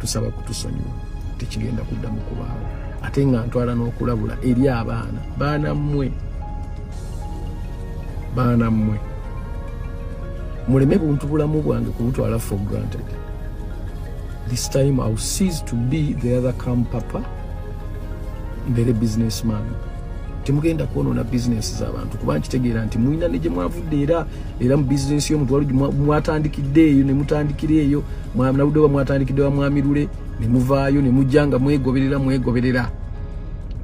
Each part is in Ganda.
tusaba kutusonyiwa tekigenda kuddamu kubaawo ate nga ntwala n'okulabula eri baana mmwe muleme buntu bulamu bwange kubutwala for granted. This time I'll cease to be the other calm papa mbere businessman. Temugenda kuonona business z'abantu kuba nkitegeera nti mulina ne gye mwavudde era mu business yo mutwalo mwatandikidde eyo ne mutandikira eyo Alabudde mwatandikidde wa Mwamirule ne muvaayo ne mujjanga mwegoberera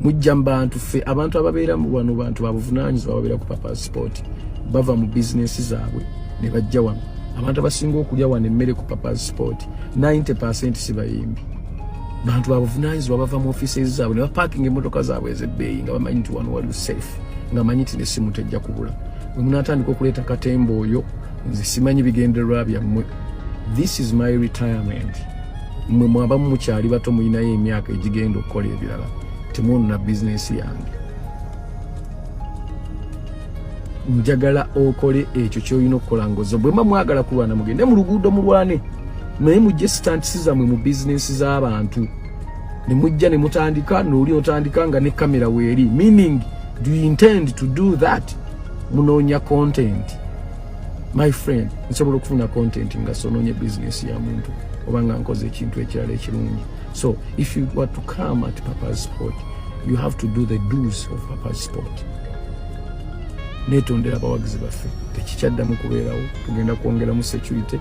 mujja mbantu ffe abantu ababeera wano bantu babuvunaanyizibwa ababeera ku papa sport bava mu business zaabwe ne bajja wano. Abantu abasinga okulya wano emmere ku papa sport 90% sibayimbi bantu babuvunaanyizibwa bava mu offices zaabwe ne baparkinga emmotoka zaabwe ez'ebbeeyi nga bamanyi nti wano wali safe nga manyi nti n'essimu tejja kubula. Bwe munaatandika okuleeta katembo oyo nze simanyi bigendererwa byammwe. This is my retirement. Mmwe mwabamu mukyali bato muyinayo emyaka egigenda okukola ebirala temwonona bizinesi yange. Njagala okole ekyo ky'olina okukola ngozo bwe mwagala kulwana mugende mu luguudo mulwane naye mujje sitantisi zammwe mu bizinesi z'abantu ne mujja ne mutandika n'oli otandika nga ne kamera weeri meaning do you intend to do that? Munoonya content my friend nsobola okufuna content nga sonoonya bizinesi ya muntu oba nga nkoze ekintu ekirala ekirungi. So if you were to come at Papa's Sport you have to do the do's of Papa's Sport. Netondera abawagizi baffe tekikyaddamu kubeerawo tugenda kwongeramu security